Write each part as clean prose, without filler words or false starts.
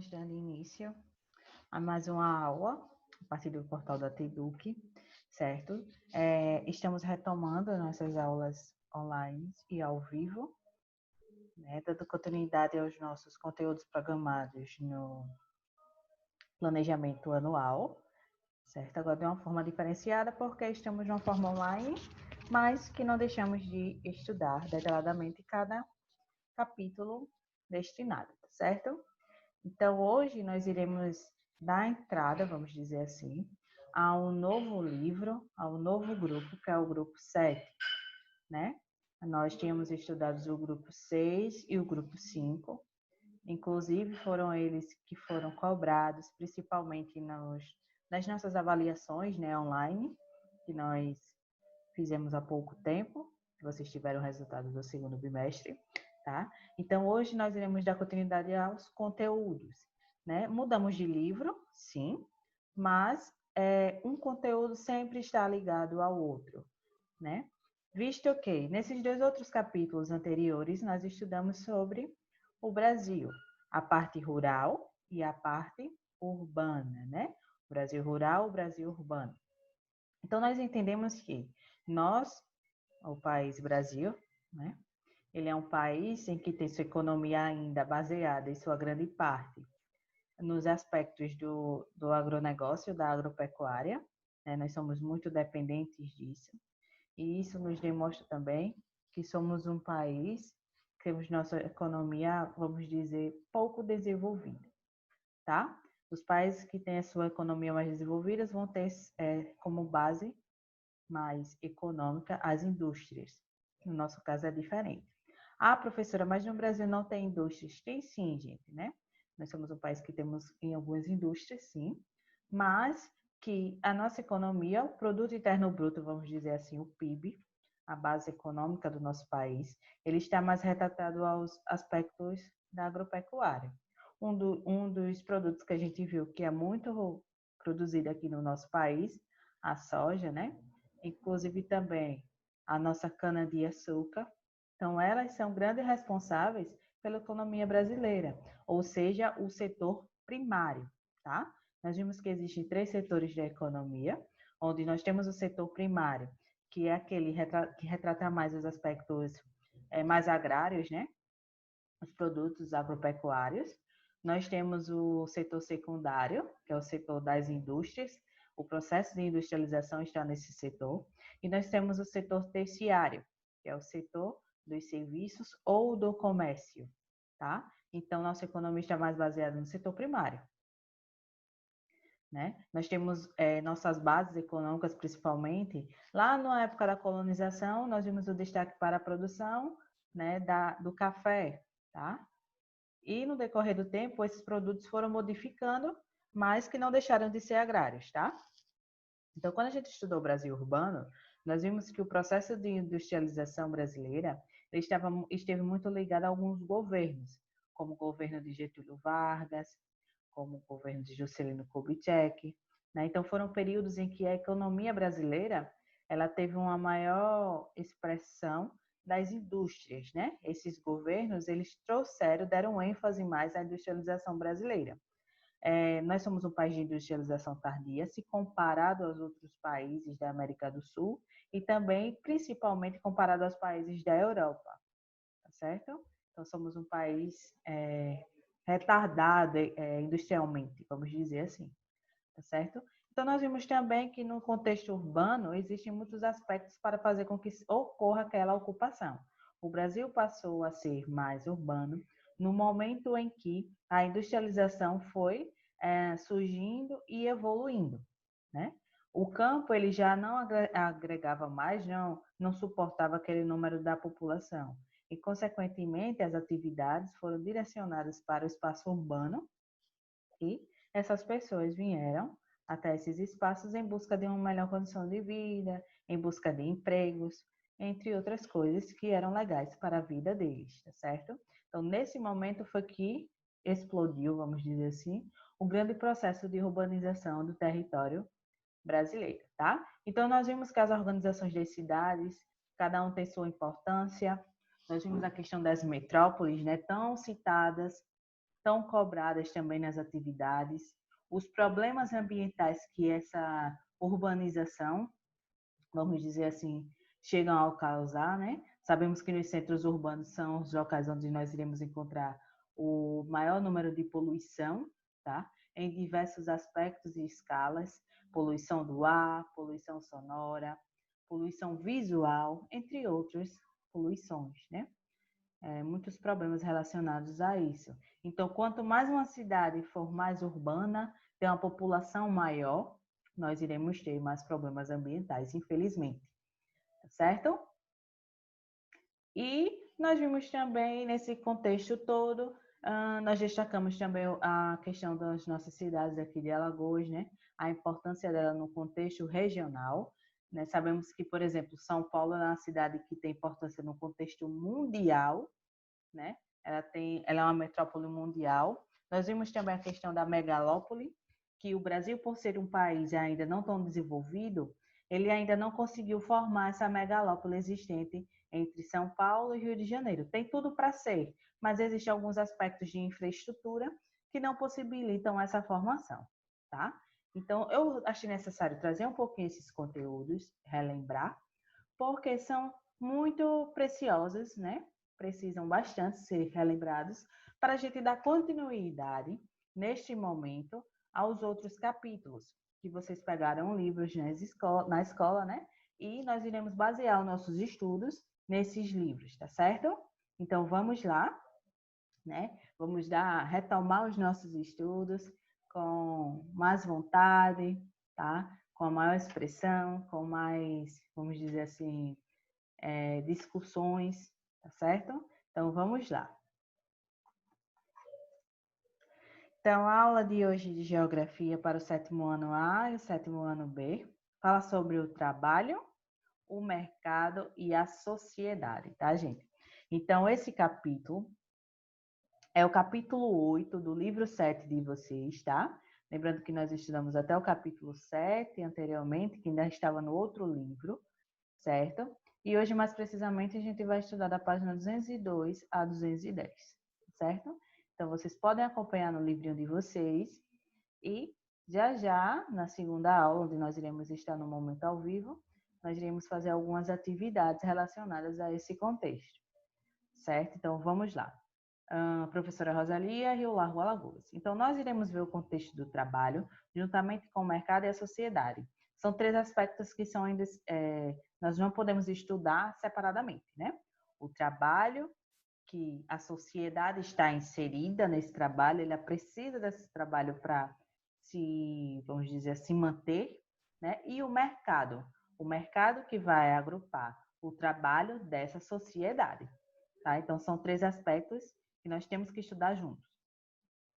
estamos dando início a mais uma aula a partir do portal da TEDUC, certo? Estamos retomando nossas aulas online e ao vivo, né, dando continuidade aos nossos conteúdos programados no planejamento anual, certo? Agora de uma forma diferenciada, porque estamos de uma forma online, mas que não deixamos de estudar detalhadamente cada capítulo destinado, certo? Então, hoje nós iremos dar entrada, vamos dizer assim, a um novo livro, a um novo grupo, que é o grupo 7, né? Nós tínhamos estudado o grupo 6 e o grupo 5, inclusive foram eles que foram cobrados, principalmente nas nossas avaliações, né, online, que nós fizemos há pouco tempo, que vocês tiveram o resultado do segundo bimestre, tá? Então, hoje nós iremos dar continuidade aos conteúdos, né? Mudamos de livro, sim, mas um conteúdo sempre está ligado ao outro, né? Visto que nesses dois outros capítulos anteriores nós estudamos sobre o Brasil, a parte rural e a parte urbana, né? O Brasil rural, o Brasil urbano. Então, nós entendemos que nós, o país Brasil, né? Ele é um país em que tem sua economia ainda baseada, em sua grande parte, nos aspectos do agronegócio, da agropecuária, né? Nós somos muito dependentes disso. E isso nos demonstra também que somos um país que temos nossa economia, vamos dizer, pouco desenvolvida, tá? Os países que têm a sua economia mais desenvolvida vão ter como base mais econômica as indústrias. No nosso caso é diferente. Ah, professora, mas no Brasil não tem indústrias? Tem sim, gente, né? Nós somos um país que temos em algumas indústrias, sim, mas que a nossa economia, o Produto Interno Bruto, vamos dizer assim, o PIB, a base econômica do nosso país, ele está mais retratado aos aspectos da agropecuária. Um dos produtos que a gente viu que é muito produzido aqui no nosso país, a soja, né? Inclusive também a nossa cana-de-açúcar. Então, elas são grandes responsáveis pela economia brasileira, ou seja, o setor primário, tá? Nós vimos que existem 3 setores da economia, onde nós temos o setor primário, que é aquele que retrata mais os aspectos mais agrários, né? Os produtos agropecuários. Nós temos o setor secundário, que é o setor das indústrias, o processo de industrialização está nesse setor, e nós temos o setor terciário, que é o setor dos serviços ou do comércio, tá? Então, nossa economia está mais baseada no setor primário, né? Nós temos nossas bases econômicas, principalmente, lá na época da colonização, nós vimos o destaque para a produção, né, do café, tá? E no decorrer do tempo, esses produtos foram modificando, mas que não deixaram de ser agrários, tá? Então, quando a gente estudou o Brasil urbano, nós vimos que o processo de industrialização brasileira esteve muito ligado a alguns governos, como o governo de Getúlio Vargas, como o governo de Juscelino Kubitschek, né? Então, foram períodos em que a economia brasileira ela teve uma maior expressão das indústrias, né? Esses governos, eles deram ênfase mais à industrialização brasileira. Nós somos um país de industrialização tardia, se comparado aos outros países da América do Sul e também, principalmente, comparado aos países da Europa, tá certo? Então, somos um país retardado industrialmente, vamos dizer assim, tá certo? Então, nós vimos também que no contexto urbano existem muitos aspectos para fazer com que ocorra aquela ocupação. O Brasil passou a ser mais urbano no momento em que a industrialização foi surgindo e evoluindo, né? O campo ele já não agregava mais, não suportava aquele número da população. E, consequentemente, as atividades foram direcionadas para o espaço urbano e essas pessoas vieram até esses espaços em busca de uma melhor condição de vida, em busca de empregos, entre outras coisas que eram legais para a vida deles, tá certo? Então, nesse momento foi que explodiu, vamos dizer assim, o grande processo de urbanização do território brasileiro, tá? Então, nós vimos que as organizações das cidades, cada um tem sua importância. Nós vimos a questão das metrópoles, né, tão citadas tão cobradas também nas atividades, os problemas ambientais que essa urbanização, vamos dizer assim, chegam a causar, né? Sabemos que nos centros urbanos são os locais onde nós iremos encontrar o maior número de poluição, tá? Em diversos aspectos e escalas, poluição do ar, poluição sonora, poluição visual, entre outras poluições, né? Muitos problemas relacionados a isso. Então, quanto mais uma cidade for mais urbana, tem uma população maior, nós iremos ter mais problemas ambientais, infelizmente, tá certo? E nós vimos também, nesse contexto todo, nós destacamos também a questão das nossas cidades aqui de Alagoas, né? A importância dela no contexto regional, né? Sabemos que, por exemplo, São Paulo é uma cidade que tem importância no contexto mundial, né? Ela é uma metrópole mundial. Nós vimos também a questão da megalópole, que o Brasil, por ser um país ainda não tão desenvolvido, ele ainda não conseguiu formar essa megalópole existente entre São Paulo e Rio de Janeiro. Tem tudo para ser, mas existem alguns aspectos de infraestrutura que não possibilitam essa formação, tá? Então, eu achei necessário trazer um pouquinho esses conteúdos, relembrar, porque são muito preciosos, né? Precisam bastante ser relembrados para a gente dar continuidade, neste momento, aos outros capítulos que vocês pegaram livros na escola, né? E nós iremos basear os nossos estudos nesses livros, tá certo? Então, vamos lá, né? Vamos retomar os nossos estudos com mais vontade, tá? Com a maior expressão, com mais, vamos dizer assim, discussões, tá certo? Então, vamos lá. Então, a aula de hoje de Geografia para o 7º ano A e o 7º ano B fala sobre o trabalho, o mercado e a sociedade, tá, gente? Então, esse capítulo é o capítulo 8 do livro 7 de vocês, tá? Lembrando que nós estudamos até o capítulo 7 anteriormente, que ainda estava no outro livro, certo? E hoje, mais precisamente, a gente vai estudar da página 202 a 210, certo? Então, vocês podem acompanhar no livrinho de vocês e já, na segunda aula, onde nós iremos estar no momento ao vivo, nós iremos fazer algumas atividades relacionadas a esse contexto, certo? Então, vamos lá. Professora Rosalia, Rio Largo, Alagoas. Então, nós iremos ver o contexto do trabalho, juntamente com o mercado e a sociedade. São 3 aspectos que são ainda, nós não podemos estudar separadamente, né? O trabalho, que a sociedade está inserida nesse trabalho, ela precisa desse trabalho para vamos dizer, se manter, né? E o mercado que vai agrupar o trabalho dessa sociedade, tá? Então, são 3 aspectos que nós temos que estudar juntos.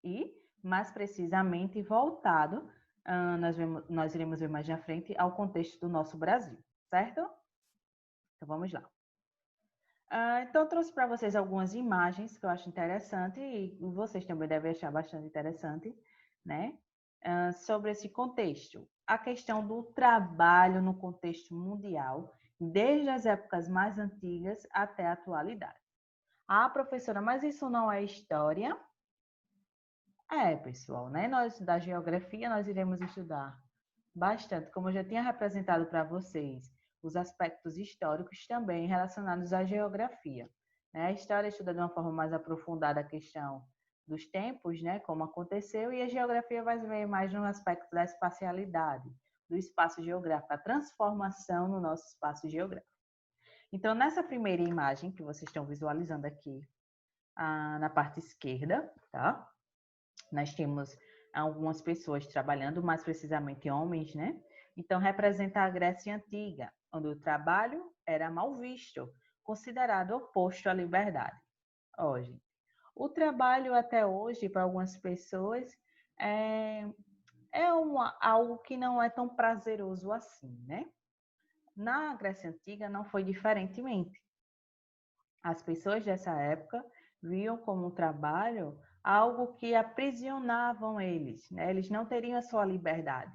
E, mais precisamente, voltado, nós iremos ver mais na frente, ao contexto do nosso Brasil, certo? Então, vamos lá. Então, eu trouxe para vocês algumas imagens que eu acho interessante e vocês também devem achar bastante interessante, né? Sobre esse contexto. A questão do trabalho no contexto mundial, desde as épocas mais antigas até a atualidade. Ah, professora, mas isso não é história? Pessoal, né? Nós, da geografia, nós iremos estudar bastante, como eu já tinha representado para vocês, os aspectos históricos também relacionados à geografia, né? A história estuda de uma forma mais aprofundada a questão dos tempos, né? Como aconteceu, e a geografia vai ver mais no aspecto da espacialidade, do espaço geográfico, a transformação no nosso espaço geográfico. Então, nessa primeira imagem que vocês estão visualizando aqui, na parte esquerda, tá? Nós temos algumas pessoas trabalhando, mais precisamente homens, né? Então, representa a Grécia Antiga, onde o trabalho era mal visto, considerado oposto à liberdade. Hoje, o trabalho até hoje, para algumas pessoas, é algo que não é tão prazeroso assim, né? Na Grécia Antiga não foi diferentemente. As pessoas dessa época viam como um trabalho algo que aprisionavam eles, né? Eles não teriam a sua liberdade.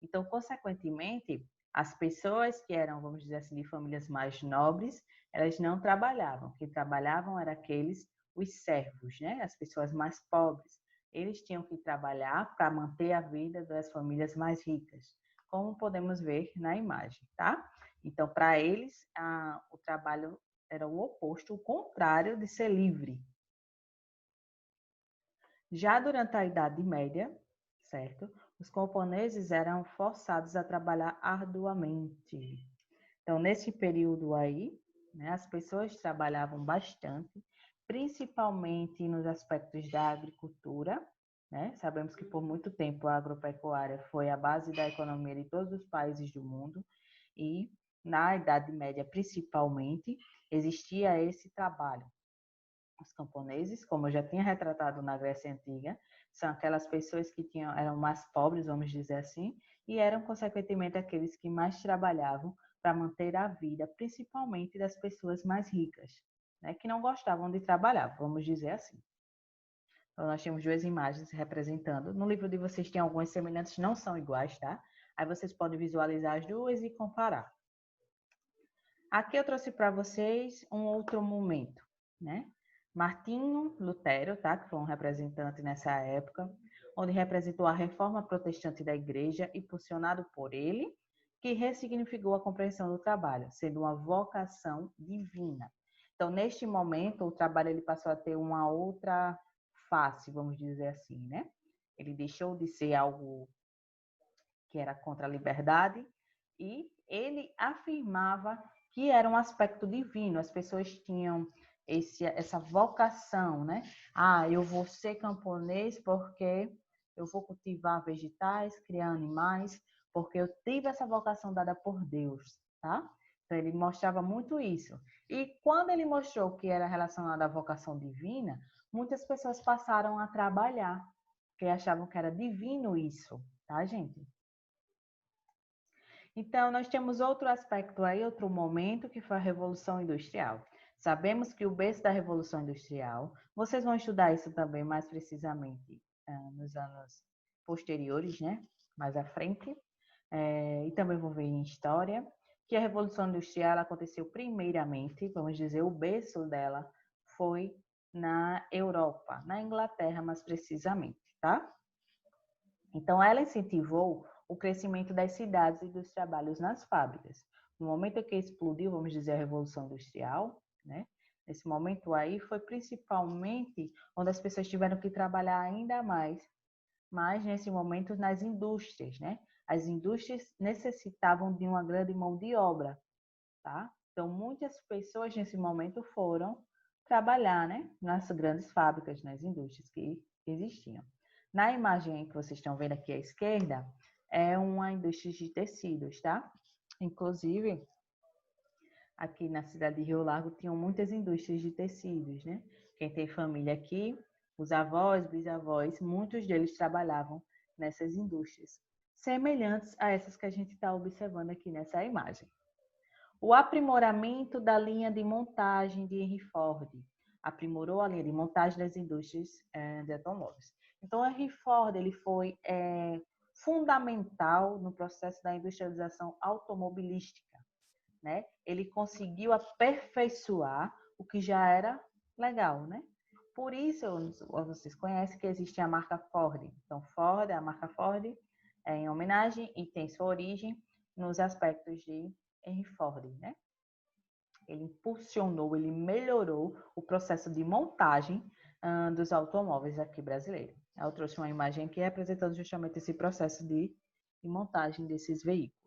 Então, consequentemente, as pessoas que eram, vamos dizer assim, de famílias mais nobres, elas não trabalhavam. Quem trabalhavam eram aqueles os servos, né? As pessoas mais pobres. Eles tinham que trabalhar para manter a vida das famílias mais ricas, como podemos ver na imagem, tá? Então, para eles, o trabalho era o oposto, o contrário de ser livre. Já durante a Idade Média, certo? Os camponeses eram forçados a trabalhar arduamente. Então, nesse período aí, né, as pessoas trabalhavam bastante, principalmente nos aspectos da agricultura, né? Sabemos que por muito tempo a agropecuária foi a base da economia de todos os países do mundo e na Idade Média, principalmente, existia esse trabalho. Os camponeses, como eu já tinha retratado na Grécia Antiga, são aquelas pessoas que eram mais pobres, vamos dizer assim, e eram, consequentemente, aqueles que mais trabalhavam para manter a vida, principalmente das pessoas mais ricas, né, que não gostavam de trabalhar, vamos dizer assim. Então, nós temos duas imagens representando. No livro de vocês tem algumas semelhantes, não são iguais, tá? Aí vocês podem visualizar as duas e comparar. Aqui eu trouxe para vocês um outro momento, né? Martinho Lutero, tá? Que foi um representante nessa época, onde representou a reforma protestante da igreja, impulsionado por ele, que ressignificou a compreensão do trabalho, sendo uma vocação divina. Então, neste momento, o trabalho ele passou a ter uma outra face, vamos dizer assim, né? Ele deixou de ser algo que era contra a liberdade e ele afirmava que era um aspecto divino. As pessoas tinham essa vocação, né? Ah, eu vou ser camponês porque eu vou cultivar vegetais, criar animais, porque eu tive essa vocação dada por Deus, tá? Então, ele mostrava muito isso. E quando ele mostrou que era relacionado à vocação divina, muitas pessoas passaram a trabalhar, porque achavam que era divino isso, tá, gente? Então, nós temos outro aspecto aí, outro momento, que foi a Revolução Industrial. Sabemos que o berço da Revolução Industrial, vocês vão estudar isso também mais precisamente nos anos posteriores, né? Mais à frente. E também vão ver em história, que a Revolução Industrial aconteceu primeiramente, vamos dizer, o berço dela foi na Europa, na Inglaterra mais precisamente, tá? Então, ela incentivou o crescimento das cidades e dos trabalhos nas fábricas. No momento em que explodiu, vamos dizer, a Revolução Industrial, né? Nesse momento aí foi principalmente onde as pessoas tiveram que trabalhar ainda mais, mas nesse momento nas indústrias, né? As indústrias necessitavam de uma grande mão de obra, tá? Então, muitas pessoas nesse momento foram trabalhar, né? Nas grandes fábricas, nas indústrias que existiam. Na imagem que vocês estão vendo aqui à esquerda, é uma indústria de tecidos, tá? Inclusive, aqui na cidade de Rio Largo, tinham muitas indústrias de tecidos, né? Quem tem família aqui, os avós, bisavós, muitos deles trabalhavam nessas indústrias, semelhantes a essas que a gente está observando aqui nessa imagem. O aprimoramento da linha de montagem de Henry Ford. Aprimorou a linha de montagem das indústrias de automóveis. Então, Henry Ford ele foi fundamental no processo da industrialização automobilística, né? Ele conseguiu aperfeiçoar o que já era legal, né? Por isso, vocês conhecem que existe a marca Ford. Então, Ford, a marca Ford é em homenagem e tem sua origem nos aspectos de Henry Ford, né? Ele impulsionou, ele melhorou o processo de montagem dos automóveis aqui brasileiros. Eu trouxe uma imagem aqui representando justamente esse processo de montagem desses veículos.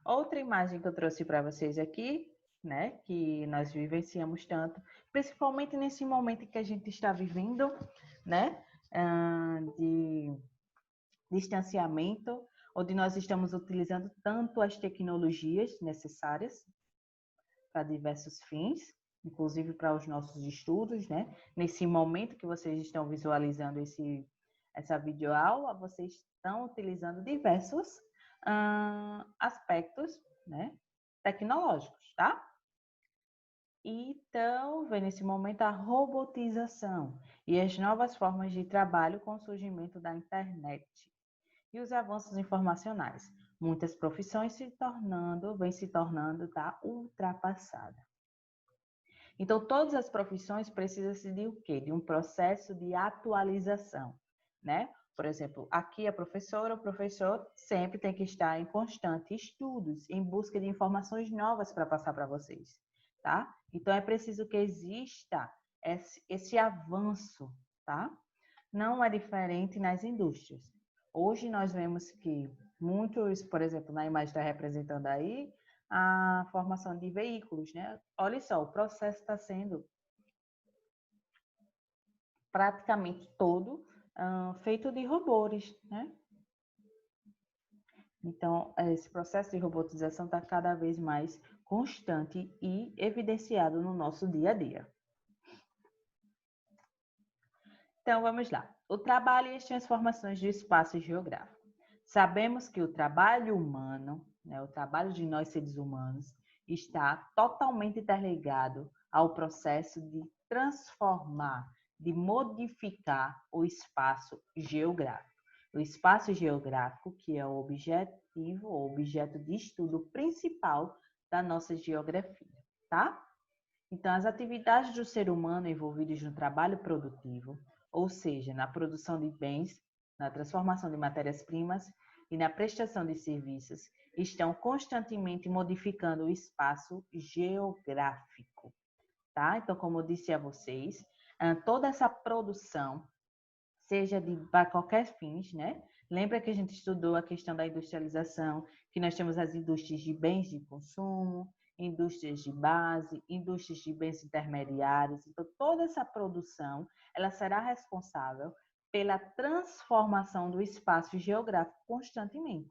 Outra imagem que eu trouxe para vocês aqui, né, que nós vivenciamos tanto, principalmente nesse momento que a gente está vivendo, né, de distanciamento, onde nós estamos utilizando tanto as tecnologias necessárias para diversos fins, inclusive para os nossos estudos, né? Nesse momento que vocês estão visualizando essa videoaula, vocês estão utilizando diversos aspectos, né, tecnológicos, tá? Então, vem nesse momento a robotização e as novas formas de trabalho com o surgimento da internet e os avanços informacionais. Muitas profissões vêm se tornando, tá, ultrapassada. Então, todas as profissões precisam de o quê? De um processo de atualização, né? Por exemplo, aqui a professora, o professor sempre tem que estar em constante estudos, em busca de informações novas para passar para vocês, tá? Então, é preciso que exista esse avanço, tá? Não é diferente nas indústrias. Hoje nós vemos que muitos, por exemplo, na imagem está representando aí, a formação de veículos, né? Olha só, o processo está sendo praticamente todo feito de robôs, né? Então, esse processo de robotização está cada vez mais constante e evidenciado no nosso dia a dia. Então, vamos lá. O trabalho e as transformações do espaço geográfico. Sabemos que o trabalho humano, né, o trabalho de nós seres humanos, está totalmente interligado ao processo de transformar, de modificar o espaço geográfico. O espaço geográfico, que é o objetivo, ou objeto de estudo principal da nossa geografia, tá? Então, as atividades do ser humano envolvidas no trabalho produtivo, ou seja, na produção de bens, na transformação de matérias-primas e na prestação de serviços, estão constantemente modificando o espaço geográfico, tá? Então, como eu disse a vocês, toda essa produção, seja para qualquer fins, né? Lembra que a gente estudou a questão da industrialização, que nós temos as indústrias de bens de consumo, indústrias de base, indústrias de bens intermediários. Então, toda essa produção, ela será responsável pela transformação do espaço geográfico constantemente,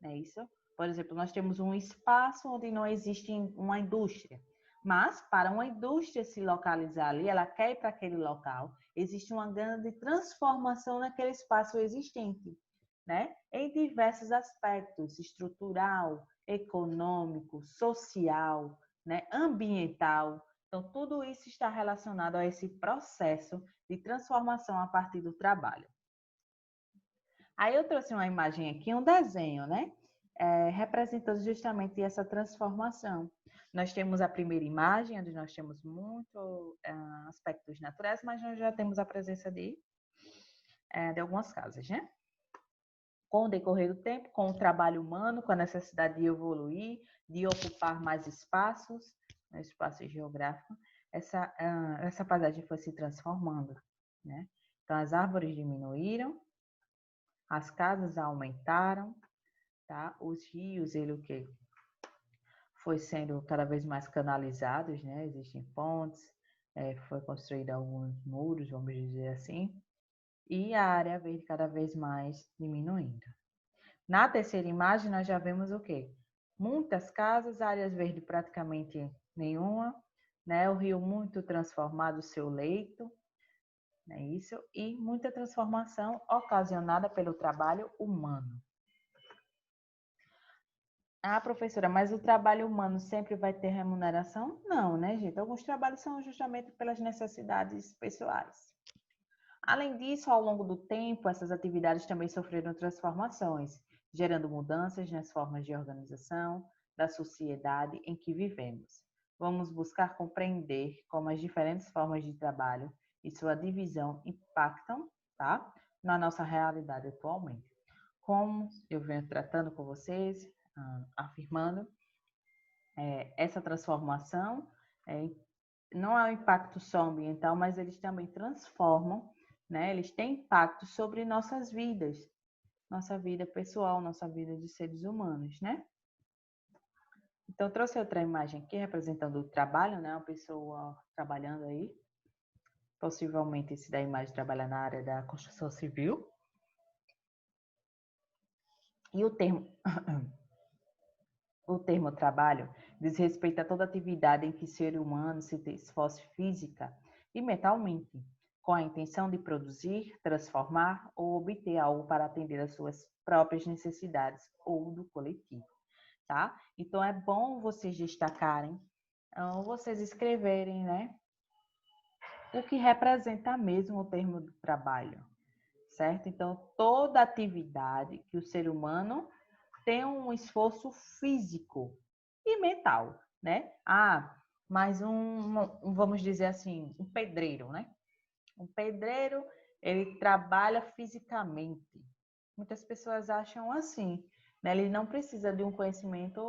não é isso? Por exemplo, nós temos um espaço onde não existe uma indústria, mas para uma indústria se localizar ali, ela quer ir para aquele local, existe uma grande transformação naquele espaço existente, né? Em diversos aspectos, estrutural, econômico, social, né? Ambiental. Então, tudo isso está relacionado a esse processo de transformação a partir do trabalho. Aí eu trouxe uma imagem aqui, um desenho, né? Representando justamente essa transformação. Nós temos a primeira imagem, onde nós temos muitos aspectos naturais, mas nós já temos a presença de algumas casas, né? Com o decorrer do tempo, com o trabalho humano, com a necessidade de evoluir, de ocupar mais espaços, né, espaço geográfico, essa paisagem foi se transformando, né? Então, as árvores diminuíram, as casas aumentaram, tá? Os rios, ele o quê? Foi sendo cada vez mais canalizados, né? Existem pontes, foi construído alguns muros, vamos dizer assim, e a área verde cada vez mais diminuindo. Na terceira imagem, nós já vemos o quê? Muitas casas, áreas verdes praticamente nenhuma, né? O rio muito transformado, o seu leito, né? Isso, e muita transformação ocasionada pelo trabalho humano. Ah, professora, mas o trabalho humano sempre vai ter remuneração? Não, né, gente? Alguns trabalhos são justamente pelas necessidades pessoais. Além disso, ao longo do tempo, essas atividades também sofreram transformações, gerando mudanças nas formas de organização da sociedade em que vivemos. Vamos buscar compreender como as diferentes formas de trabalho e sua divisão impactam, tá, na nossa realidade atualmente. Como eu venho tratando com vocês, afirmando, essa transformação não é um impacto só ambiental, mas eles também transformam, né? Eles têm impacto sobre nossas vidas, nossa vida pessoal, nossa vida de seres humanos, né? Então, trouxe outra imagem aqui representando o trabalho, né? Uma pessoa trabalhando aí, possivelmente esse da imagem trabalha na área da construção civil. E o termo trabalho diz respeito a toda atividade em que o ser humano se esforce física e mentalmente, com a intenção de produzir, transformar ou obter algo para atender às suas próprias necessidades ou do coletivo, tá? Então, é bom vocês destacarem, vocês escreverem, né? O que representa mesmo o termo do trabalho, certo? Então, toda atividade que o ser humano tem um esforço físico e mental, né? mas vamos dizer assim, um pedreiro, né? Um pedreiro, ele trabalha fisicamente. Muitas pessoas acham assim, né? Ele não precisa de um conhecimento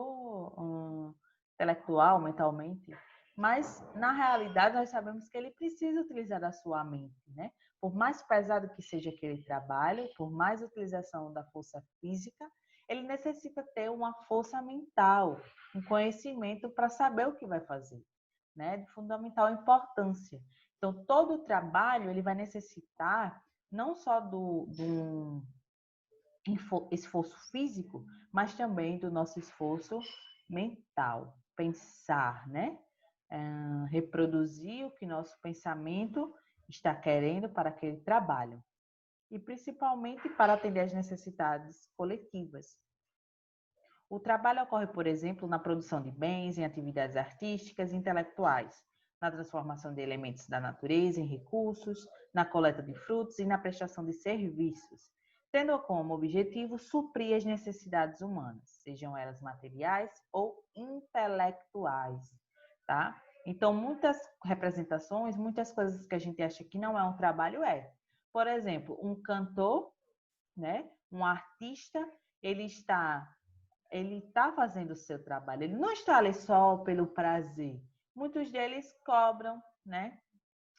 intelectual, mentalmente, mas na realidade nós sabemos que ele precisa utilizar a sua mente, né? Por mais pesado que seja aquele trabalho, por mais utilização da força física, ele necessita ter uma força mental, um conhecimento para saber o que vai fazer, né? De fundamental importância. Então, todo o trabalho ele vai necessitar não só do esforço físico, mas também do nosso esforço mental. Pensar, né? Reproduzir o que nosso pensamento está querendo para aquele trabalho. E principalmente para atender às necessidades coletivas. O trabalho ocorre, por exemplo, na produção de bens, em atividades artísticas e intelectuais, na transformação de elementos da natureza em recursos, na coleta de frutos e na prestação de serviços, tendo como objetivo suprir as necessidades humanas, sejam elas materiais ou intelectuais, tá? Então, muitas representações, muitas coisas que a gente acha que não é um trabalho é. Por exemplo, um cantor, né? Um artista, ele está fazendo o seu trabalho, ele não está ali só pelo prazer. Muitos deles cobram, né?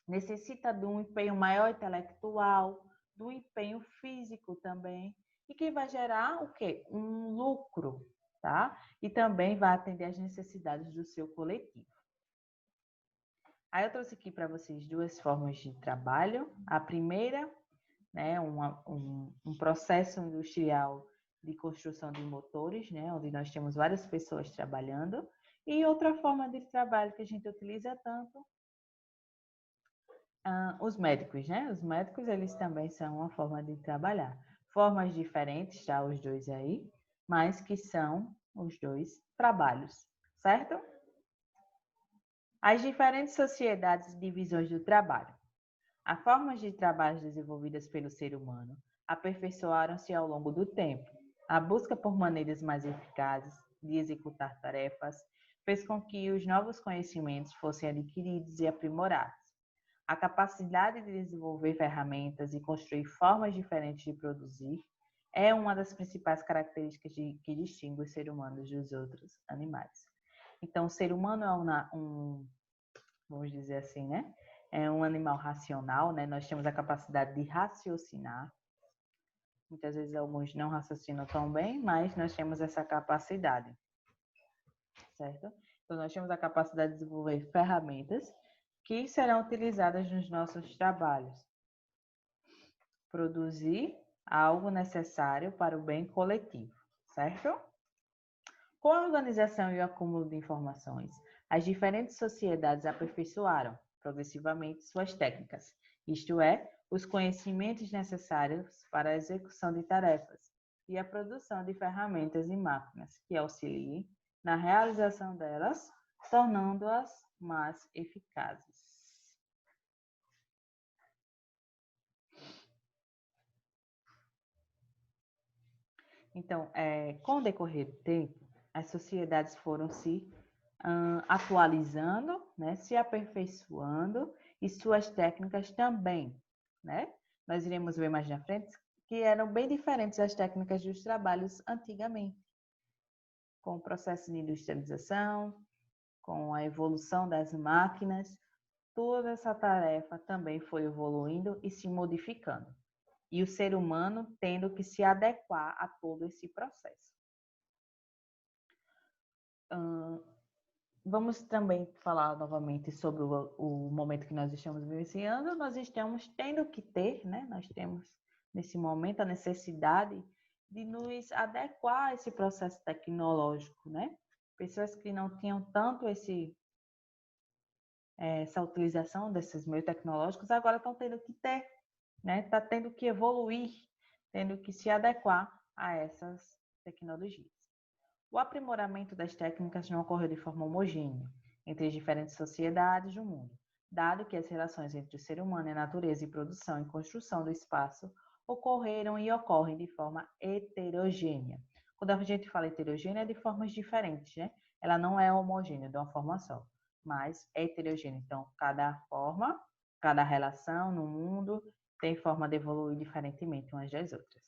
Necessita de um empenho maior intelectual, do empenho físico também, e que vai gerar o quê? Um lucro, tá? E também vai atender às necessidades do seu coletivo. Aí eu trouxe aqui para vocês duas formas de trabalho. A primeira, né, um processo industrial de construção de motores, né, onde nós temos várias pessoas trabalhando, e outra forma de trabalho que a gente utiliza tanto, os médicos, né? Os médicos, eles também são uma forma de trabalhar. Formas diferentes, tá? Os dois aí, mas que são os dois trabalhos, certo? As diferentes sociedades e divisões do trabalho. As formas de trabalho desenvolvidas pelo ser humano aperfeiçoaram-se ao longo do tempo. A busca por maneiras mais eficazes de executar tarefas fez com que os novos conhecimentos fossem adquiridos e aprimorados. A capacidade de desenvolver ferramentas e construir formas diferentes de produzir é uma das principais características que distingue os seres humanos dos outros animais. Então, o ser humano é vamos dizer assim, né? É um animal racional, né? Nós temos a capacidade de raciocinar. Muitas vezes alguns não raciocinam tão bem, mas nós temos essa capacidade, certo? Então, nós temos a capacidade de desenvolver ferramentas que serão utilizadas nos nossos trabalhos. Produzir algo necessário para o bem coletivo, certo? Com a organização e o acúmulo de informações, as diferentes sociedades aperfeiçoaram progressivamente suas técnicas, isto é, os conhecimentos necessários para a execução de tarefas e a produção de ferramentas e máquinas que auxiliem na realização delas, tornando-as mais eficazes. Então, com o decorrer do tempo, as sociedades foram se atualizando, né, se aperfeiçoando e suas técnicas também, né? Nós iremos ver mais na frente que eram bem diferentes as técnicas dos trabalhos antigamente, com o processo de industrialização, com a evolução das máquinas, toda essa tarefa também foi evoluindo e se modificando. E o ser humano tendo que se adequar a todo esse processo. Vamos também falar novamente sobre o momento que nós estamos vivenciando. Nós estamos tendo que ter, né? Nós temos nesse momento a necessidade de nos adequar a esse processo tecnológico, né? Pessoas que não tinham tanto essa utilização desses meios tecnológicos agora estão tendo que ter, né? Está tendo que evoluir, tendo que se adequar a essas tecnologias. O aprimoramento das técnicas não ocorreu de forma homogênea entre as diferentes sociedades do mundo, dado que as relações entre o ser humano e a natureza e produção e construção do espaço ocorreram e ocorrem de forma heterogênea. Quando a gente fala heterogênea, é de formas diferentes, né? Ela não é homogênea de uma forma só, mais heterogêneo. Então, cada relação no mundo tem forma de evoluir diferentemente umas das outras.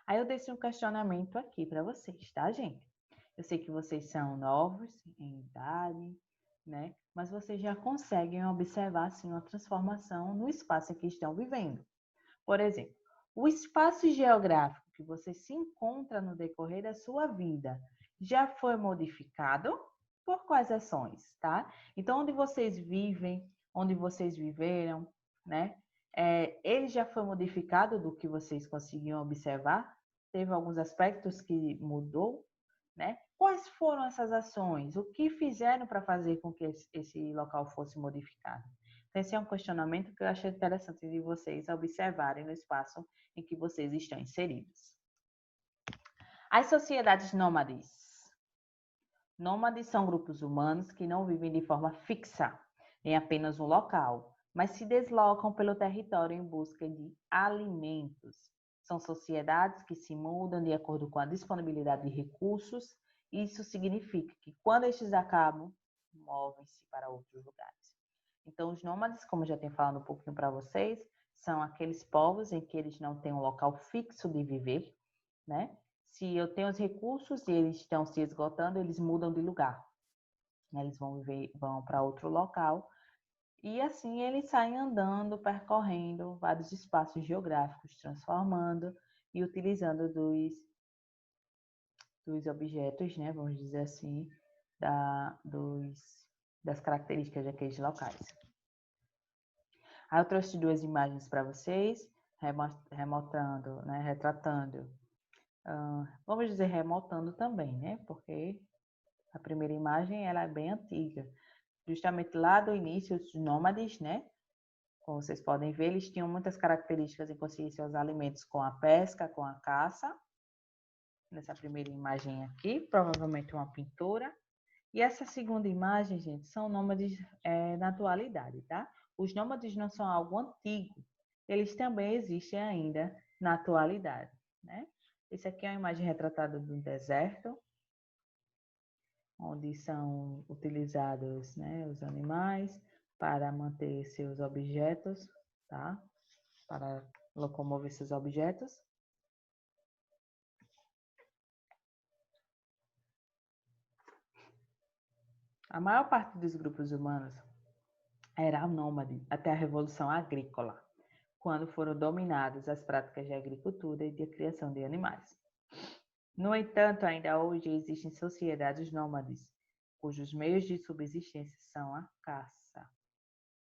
Aí eu deixo um questionamento aqui para vocês, tá, gente? Eu sei que vocês são novos em idade, né? Mas vocês já conseguem observar, assim, uma transformação no espaço em que estão vivendo. Por exemplo, o espaço geográfico que você se encontra no decorrer da sua vida já foi modificado por quais ações, tá? Então, onde vocês vivem, onde vocês viveram, né? Ele já foi modificado do que vocês conseguiam observar? Teve alguns aspectos que mudou, né? Quais foram essas ações? O que fizeram para fazer com que esse local fosse modificado? Então, esse é um questionamento que eu achei interessante de vocês observarem no espaço em que vocês estão inseridos. As sociedades nômades. Nômades são grupos humanos que não vivem de forma fixa em apenas um local, mas se deslocam pelo território em busca de alimentos. São sociedades que se mudam de acordo com a disponibilidade de recursos. Isso significa que, quando estes acabam, movem-se para outros lugares. Então, os nômades, como eu já tenho falado um pouquinho para vocês, são aqueles povos em que eles não têm um local fixo de viver, né? Se eu tenho os recursos e eles estão se esgotando, eles mudam de lugar. Eles vão para outro local e assim eles saem andando, percorrendo vários espaços geográficos, transformando e utilizando dos objetos, né? Vamos dizer assim, das características daqueles locais. Aí eu trouxe duas imagens para vocês, retratando. Vamos dizer remotando também, né? Porque a primeira imagem ela é bem antiga. Justamente lá do início, os nômades, né? Como vocês podem ver, eles tinham muitas características em conseguir seus alimentos com a pesca, com a caça. Nessa primeira imagem aqui, provavelmente uma pintura. E essa segunda imagem, gente, são nômades na atualidade, tá? Os nômades não são algo antigo, eles também existem ainda na atualidade, né? Esse aqui é uma imagem retratada do deserto, onde são utilizados, né, os animais para manter seus objetos, tá? Para locomover seus objetos. A maior parte dos grupos humanos era nômade até a Revolução Agrícola, quando foram dominadas as práticas de agricultura e de criação de animais. No entanto, ainda hoje existem sociedades nômades, cujos meios de subsistência são a caça,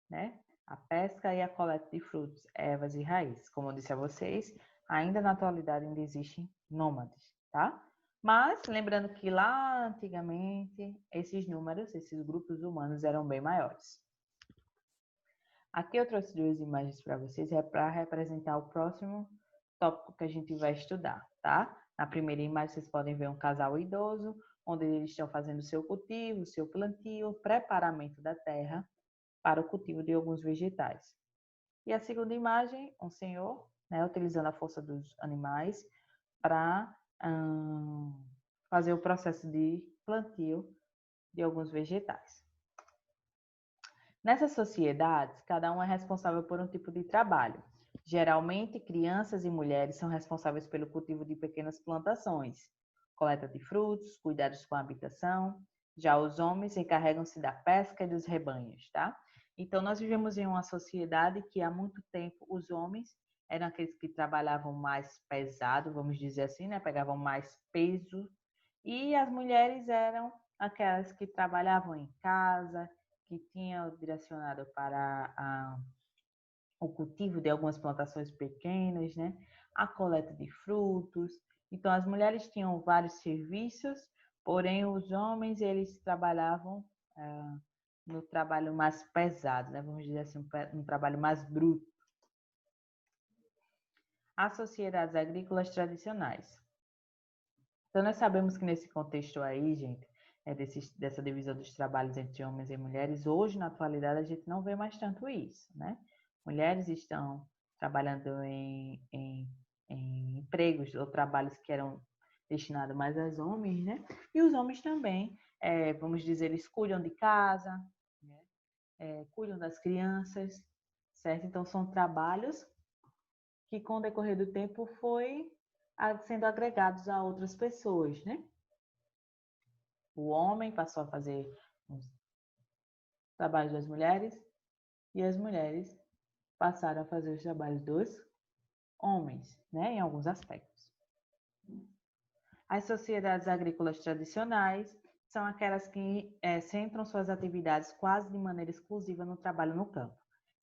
né? A pesca e a coleta de frutos, ervas e raízes. Como eu disse a vocês, ainda na atualidade ainda existem nômades, tá? Mas, lembrando que lá antigamente, esses números, esses grupos humanos eram bem maiores. Aqui eu trouxe duas imagens para vocês, para representar o próximo tópico que a gente vai estudar, tá? Na primeira imagem, vocês podem ver um casal idoso, onde eles estão fazendo seu cultivo, seu plantio, preparamento da terra para o cultivo de alguns vegetais. E a segunda imagem, um senhor, né, utilizando a força dos animais para fazer o processo de plantio de alguns vegetais. Nessas sociedades, cada um é responsável por um tipo de trabalho. Geralmente, crianças e mulheres são responsáveis pelo cultivo de pequenas plantações, coleta de frutos, cuidados com a habitação. Já os homens encarregam-se da pesca e dos rebanhos, tá? Então, nós vivemos em uma sociedade que há muito tempo os homens eram aqueles que trabalhavam mais pesado, vamos dizer assim, né? Pegavam mais peso. E as mulheres eram aquelas que trabalhavam em casa, que tinham direcionado para o cultivo de algumas plantações pequenas, né? A coleta de frutos. Então, as mulheres tinham vários serviços, porém, os homens, eles trabalhavam no trabalho mais pesado, né? Vamos dizer assim, um trabalho mais bruto. As sociedades agrícolas tradicionais. Então, nós sabemos que nesse contexto aí, gente, dessa divisão dos trabalhos entre homens e mulheres, hoje, na atualidade, a gente não vê mais tanto isso, né? Mulheres estão trabalhando em empregos ou trabalhos que eram destinados mais aos homens, né? E os homens também vamos dizer, eles cuidam de casa, né? Cuidam das crianças, certo? Então, são trabalhos que, com o decorrer do tempo, foi sendo agregados a outras pessoas, né? O homem passou a fazer os trabalhos das mulheres e as mulheres passaram a fazer os trabalhos dos homens, né? Em alguns aspectos. As sociedades agrícolas tradicionais são aquelas que centram suas atividades quase de maneira exclusiva no trabalho no campo.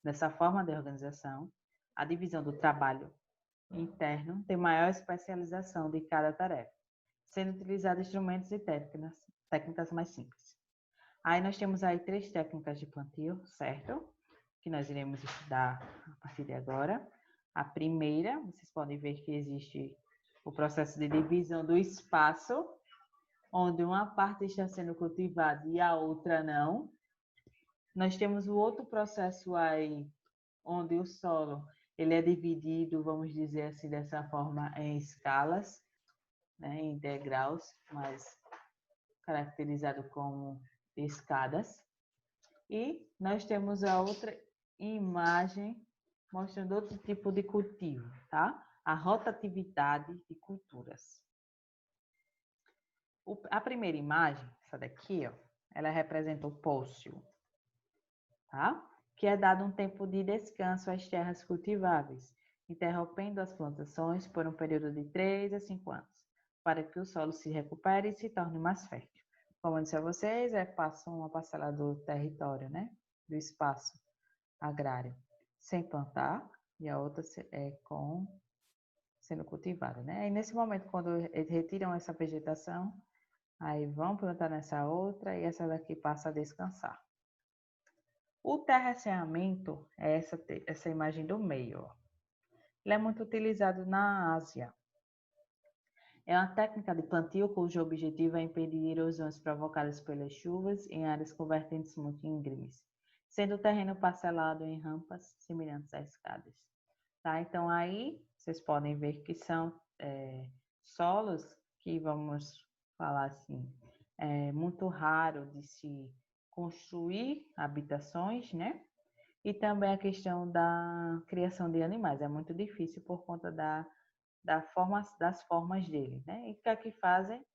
Dessa forma de organização, a divisão do trabalho interno tem maior especialização de cada tarefa, sendo utilizados instrumentos e técnicas mais simples. Aí nós temos aí 3 técnicas de plantio, certo? Que nós iremos estudar a partir de agora. A primeira, vocês podem ver que existe o processo de divisão do espaço, onde uma parte está sendo cultivada e a outra não. Nós temos o outro processo aí, onde o solo ele é dividido, vamos dizer assim, dessa forma, em escalas, né, em degraus, mas caracterizado como escadas. E nós temos a outra imagem mostrando outro tipo de cultivo, tá? A rotatividade de culturas. A primeira imagem, essa daqui, ó, ela representa o pôsseo, tá? Que é dado um tempo de descanso às terras cultiváveis, interrompendo as plantações por um período de 3 a 5 anos, para que o solo se recupere e se torne mais fértil. Como eu disse a vocês, passa uma parcela do território, né? Do espaço agrário sem plantar e a outra sendo cultivada, né? E nesse momento, quando eles retiram essa vegetação, aí vão plantar nessa outra e essa daqui passa a descansar. O terraceamento é essa imagem do meio. Ele é muito utilizado na Ásia. É uma técnica de plantio cujo objetivo é impedir erosões provocadas pelas chuvas em áreas com vertentes muito íngremes, sendo o terreno parcelado em rampas semelhantes a escadas. Tá? Então, aí vocês podem ver que são solos que, vamos falar assim, é muito raro de se construir habitações, né? E também a questão da criação de animais. É muito difícil por conta das formas dele, né? E o que é que fazem?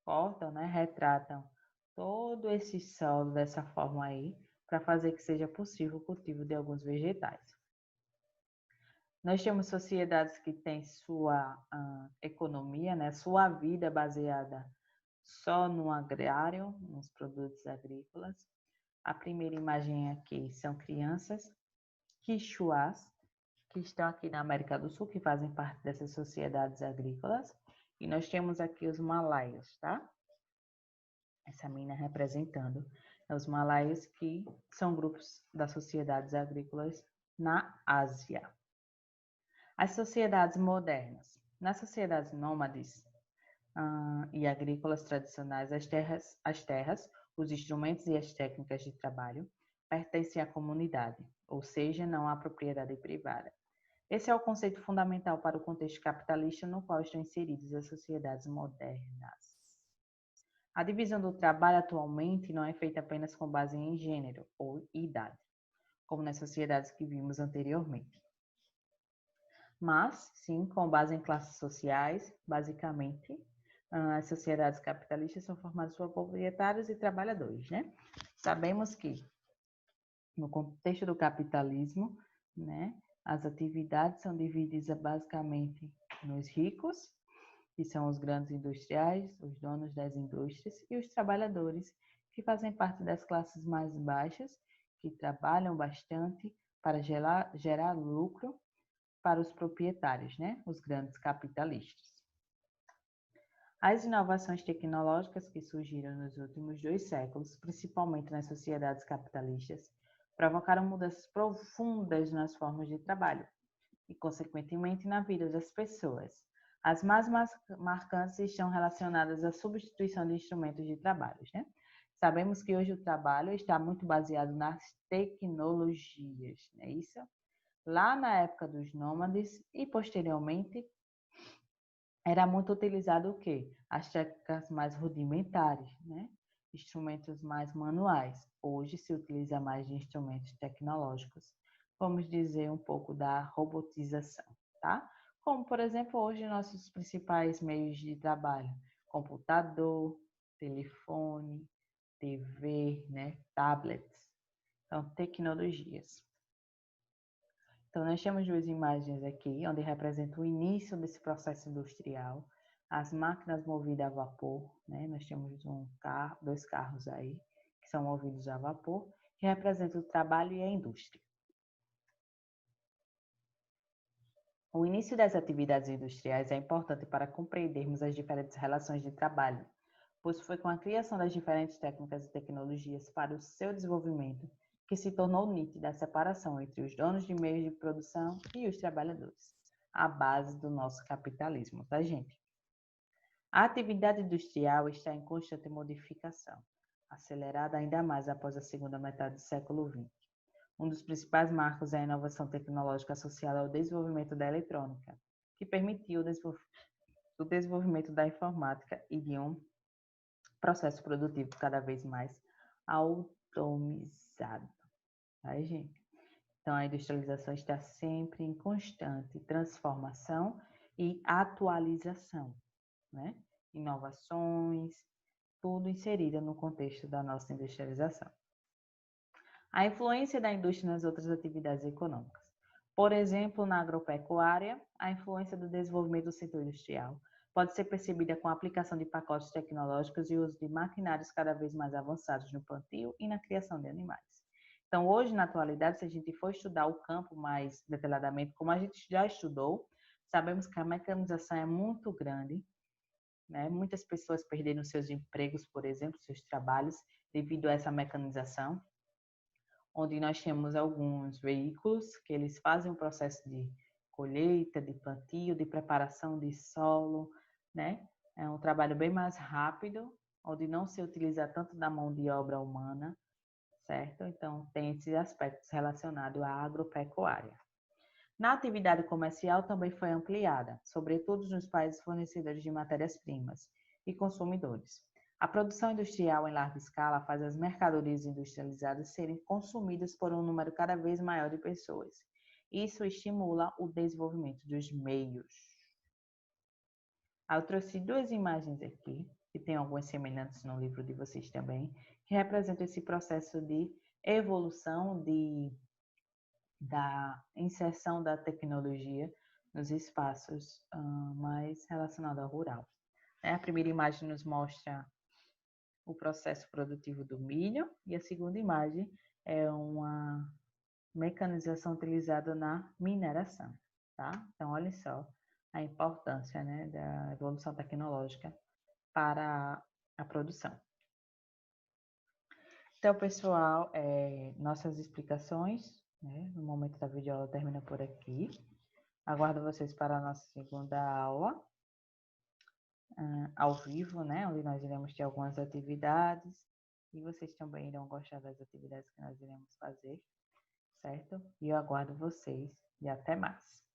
Cortam, né? Retratam todo esse solo dessa forma aí, para fazer que seja possível o cultivo de alguns vegetais. Nós temos sociedades que têm sua economia, né? Sua vida baseada só no agrário, nos produtos agrícolas. A primeira imagem aqui são crianças quichuás, que estão aqui na América do Sul, que fazem parte dessas sociedades agrícolas. E nós temos aqui os malaios, tá? Essa mina representando os malaios, que são grupos das sociedades agrícolas na Ásia. As sociedades modernas. Nas sociedades nômades e agrícolas tradicionais, as terras, os instrumentos e as técnicas de trabalho pertencem à comunidade, ou seja, não há propriedade privada. Esse é o conceito fundamental para o contexto capitalista no qual estão inseridas as sociedades modernas. A divisão do trabalho atualmente não é feita apenas com base em gênero ou idade, como nas sociedades que vimos anteriormente, mas sim com base em classes sociais. Basicamente, as sociedades capitalistas são formadas por proprietários e trabalhadores, né? Sabemos que no contexto do capitalismo, né, as atividades são divididas basicamente nos ricos, que são os grandes industriais, os donos das indústrias, e os trabalhadores, que fazem parte das classes mais baixas, que trabalham bastante para gerar lucro para os proprietários, né, os grandes capitalistas. As inovações tecnológicas que surgiram nos últimos 2 séculos, principalmente nas sociedades capitalistas, provocaram mudanças profundas nas formas de trabalho e, consequentemente, na vida das pessoas. As mais marcantes estão relacionadas à substituição de instrumentos de trabalho, né? Sabemos que hoje o trabalho está muito baseado nas tecnologias, não é isso? Lá na época dos nômades e, posteriormente, era muito utilizado o quê? As técnicas mais rudimentares, né? Instrumentos mais manuais. Hoje se utiliza mais de instrumentos tecnológicos. Vamos dizer um pouco da robotização, tá? Como, por exemplo, hoje nossos principais meios de trabalho: computador, telefone, TV, né? Tablets. São tecnologias. Então, nós temos duas imagens aqui, onde representa o início desse processo industrial, as máquinas movidas a vapor, né? Nós temos dois carros aí, que são movidos a vapor, que representam o trabalho e a indústria. O início das atividades industriais é importante para compreendermos as diferentes relações de trabalho, pois foi com a criação das diferentes técnicas e tecnologias para o seu desenvolvimento que se tornou nítida a separação entre os donos de meios de produção e os trabalhadores, a base do nosso capitalismo, tá, gente? A atividade industrial está em constante modificação, acelerada ainda mais após a segunda metade do século XX. Um dos principais marcos é a inovação tecnológica associada ao desenvolvimento da eletrônica, que permitiu o desenvolvimento da informática e de um processo produtivo cada vez mais automatizado, tá, gente? Então, a industrialização está sempre em constante transformação e atualização, né? Inovações, tudo inserido no contexto da nossa industrialização. A influência da indústria nas outras atividades econômicas. Por exemplo, na agropecuária, a influência do desenvolvimento do setor industrial pode ser percebida com a aplicação de pacotes tecnológicos e uso de maquinários cada vez mais avançados no plantio e na criação de animais. Então, hoje, na atualidade, se a gente for estudar o campo mais detalhadamente, como a gente já estudou, sabemos que a mecanização é muito grande, né? Muitas pessoas perderam seus empregos, por exemplo, seus trabalhos, devido a essa mecanização, onde nós temos alguns veículos que eles fazem o processo de colheita, de plantio, de preparação de solo, né? É um trabalho bem mais rápido, onde não se utiliza tanto da mão de obra humana, certo? Então, tem esses aspectos relacionados à agropecuária. Na atividade comercial também foi ampliada, sobretudo nos países fornecedores de matérias-primas e consumidores. A produção industrial em larga escala faz as mercadorias industrializadas serem consumidas por um número cada vez maior de pessoas. Isso estimula o desenvolvimento dos meios. Eu trouxe duas imagens aqui, que tem algumas semelhantes no livro de vocês também, que representam esse processo de evolução da inserção da tecnologia nos espaços mais relacionados ao rural. A primeira imagem nos mostra o processo produtivo do milho e a segunda imagem é uma mecanização utilizada na mineração, tá? Então, olha só a importância, né, da evolução tecnológica para a produção. Então, pessoal, nossas explicações, né, no momento da videoaula termina por aqui. Aguardo vocês para a nossa segunda aula, ao vivo, né, onde nós iremos ter algumas atividades e vocês também irão gostar das atividades que nós iremos fazer, certo? E eu aguardo vocês e até mais.